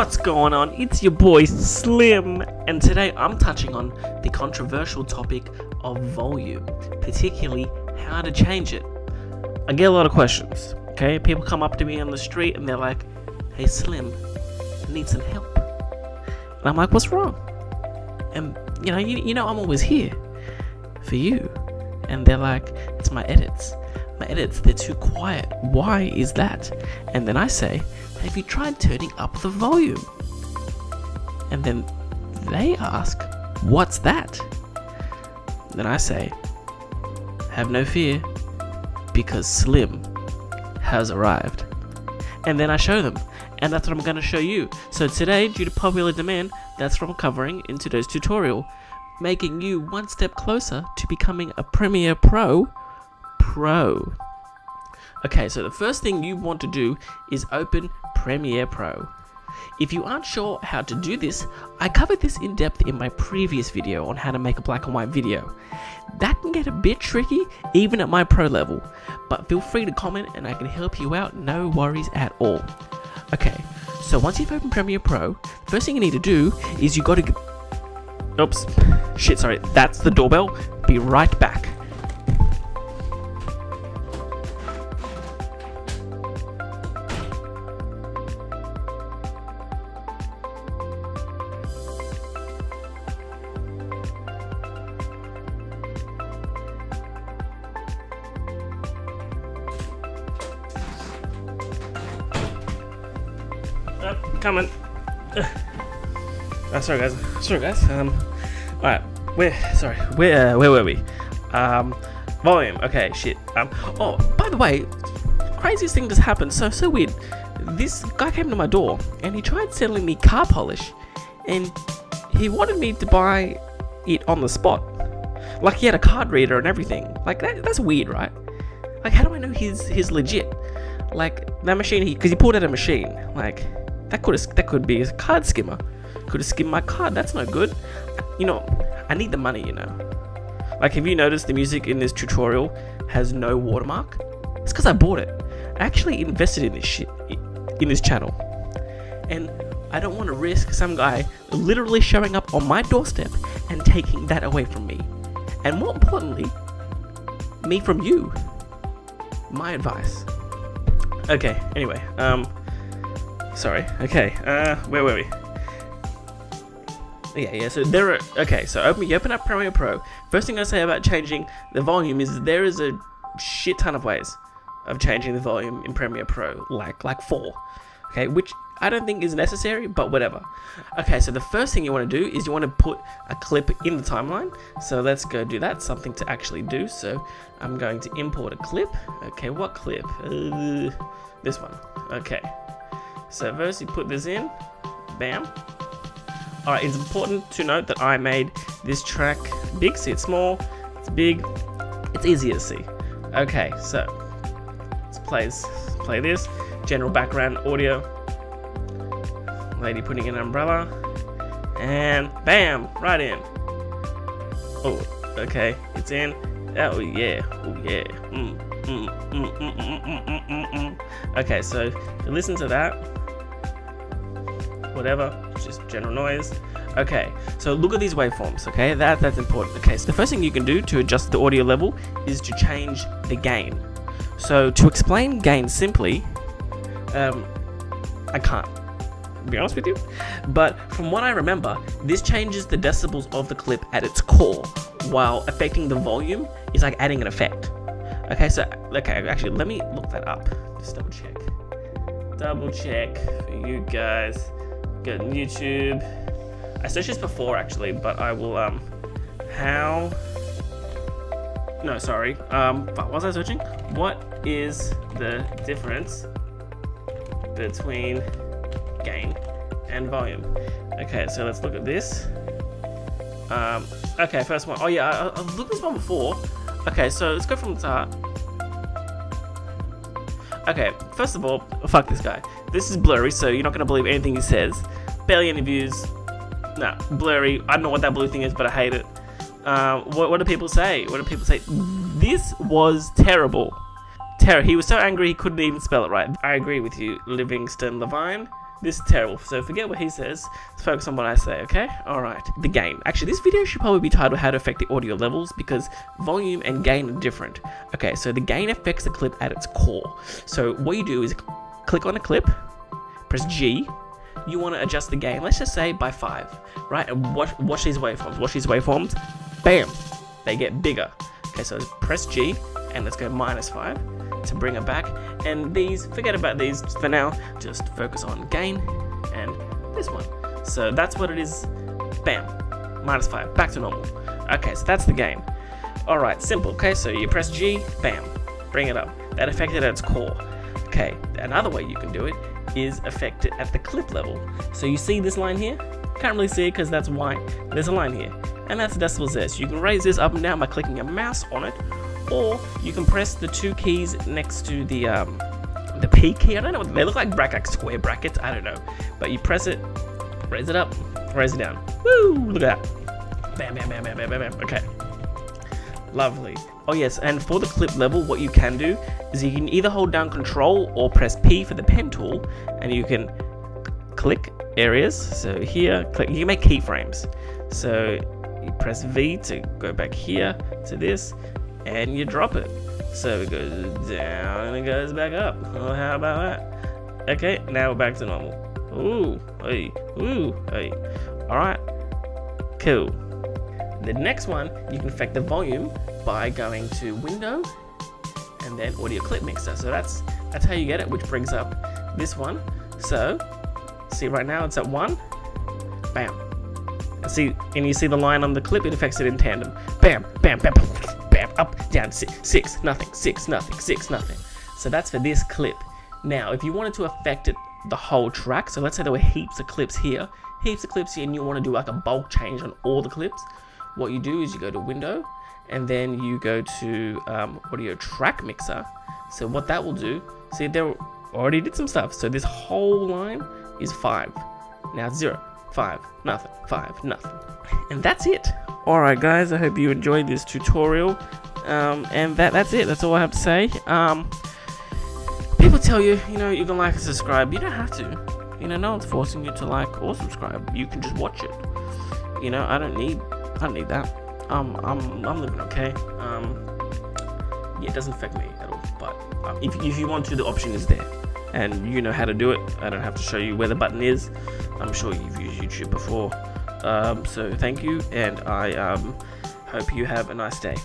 What's going on? It's your boy Slim, and today I'm touching on the controversial topic of volume, particularly how to change it. I get a lot of questions, okay? People come up to me on the street and they're like, "Hey Slim, I need some help." And I'm like, "What's wrong?" And you know I'm always here for you. And they're like, "It's my edits. My edits, they're too quiet. Why is that?" And then I say, "Have you tried turning up the volume?" And then they ask, "What's that?" Then I say, "Have no fear, because Slim has arrived." And then I show them, and that's what I'm going to show you. So today, due to popular demand, that's what I'm covering in today's tutorial, making you one step closer to becoming a Premiere Pro. Okay, so the first thing you want to do is open Premiere Pro. If you aren't sure how to do this, I covered this in depth in my previous video on how to make a black and white video. That can get a bit tricky even at my pro level, but feel free to comment and I can help you out, no worries at all. Okay, so once you've opened Premiere Pro, the first thing you need to do is you got to... Oops, shit, sorry, that's the doorbell. Be right back. Coming. Sorry guys. Alright, where were we? Volume. Okay, shit. Oh, by the way, craziest thing just happened. So weird. This guy came to my door and he tried selling me car polish, and he wanted me to buy it on the spot. Like he had a card reader and everything. Like that's weird, right? Like, how do I know he's legit? Like that machine, because he pulled out a machine. Like that could be a card skimmer. Could have skimmed my card. That's no good. I need the money, Like, have you noticed the music in this tutorial has no watermark? It's because I bought it. I actually invested in this shit, in this channel. And I don't want to risk some guy literally showing up on my doorstep and taking that away from me. And more importantly, me from you. My advice. Okay, anyway, sorry. Okay, where were we? Yeah. So you open up Premiere Pro. First thing I say about changing the volume is there is a shit ton of ways of changing the volume in Premiere Pro, like 4. Okay, which I don't think is necessary, but whatever. Okay, so the first thing you want to do is you want to put a clip in the timeline. So let's go do that. Something to actually do. So I'm going to import a clip. Okay, what clip? This one. Okay. So first you put this in, bam. Alright, it's important to note that I made this track big. See, it's small, it's big, it's easy to see. Okay, so let's play this. General background audio. Lady putting in an umbrella. And bam, right in. Oh, okay, it's in. Oh yeah, Okay, so listen to that. Whatever, just general noise. Okay, so look at these waveforms. Okay, that's important. Okay, so the first thing you can do to adjust the audio level is to change the gain. So to explain gain simply, I can't be honest with you, but from what I remember, this changes the decibels of the clip at its core, while affecting the volume is like adding an effect. Okay, actually, let me look that up. Just double check for you guys. Go to YouTube. I searched this before actually, but I will what was I searching? What is the difference between gain and volume? Okay, so let's look at this. Okay, first one. Oh yeah, I've looked at this one before. Okay, so let's go from the top. Okay, first of all, fuck this guy. This is blurry, so you're not gonna believe anything he says. Barely any views. Nah, blurry. I don't know what that blue thing is, but I hate it. What do people say? This was terrible. He was so angry he couldn't even spell it right. I agree with you, Livingston Levine. This is terrible. So forget what he says. Let's focus on what I say, okay? Alright. The gain. Actually, this video should probably be titled How to Affect the Audio Levels because volume and gain are different. Okay, so the gain affects the clip at its core. So what you do is click on a clip, press G. You want to adjust the gain, let's just say by 5, right? And watch these waveforms. Watch these waveforms. Bam! They get bigger. Okay, so press G and let's go -5 to bring it back. And these, forget about these for now, just focus on gain and this one. So that's what it is. Bam, -5, back to normal. Okay, so that's the gain. Alright, simple. Okay, so you press G, bam, bring it up. That affected at its core. Okay, another way you can do it is affect it at the clip level. So you see this line here? Can't really see it because that's white. There's a line here, and that's decibels there. So you can raise this up and down by clicking your mouse on it, or you can press the 2 keys next to the P key. I don't know what they look like, square brackets. I don't know, but you press it, raise it up, raise it down. Woo! Look at that. Bam, bam, bam, bam, bam, bam, bam. Okay. Lovely. Oh yes, and for the clip level, what you can do is you can either hold down Control or press P for the pen tool, and you can click areas. So here, click. You can make keyframes. So you press V to go back here to this, and you drop it. So it goes down and it goes back up. Oh, how about that? Okay, now we're back to normal. Ooh, hey, ooh, hey. All right, cool. The next one, you can affect the volume by going to Window and then Audio Clip Mixer. So that's how you get it, which brings up this one. So see right now it's at 1. Bam. And you see the line on the clip, it affects it in tandem. Bam, bam, bam, bam, bam, up, down, 6, nothing, 6, nothing, 6, nothing. So that's for this clip. Now, if you wanted to affect it the whole track, so let's say there were heaps of clips here, and you want to do like a bulk change on all the clips, what you do is you go to Window, and then you go to Audio Track Mixer. So what that will do, see, they already did some stuff. So this whole line is 5. Now it's 0, 5, nothing, 5, nothing. And that's it. Alright guys, I hope you enjoyed this tutorial. And that's it. That's all I have to say. People tell you, you can like and subscribe. You don't have to. No one's forcing you to like or subscribe. You can just watch it. I don't need that. I'm living okay. Yeah, it doesn't affect me at all. But if you want to, the option is there, and you know how to do it. I don't have to show you where the button is. I'm sure you've used YouTube before. So thank you, and I hope you have a nice day.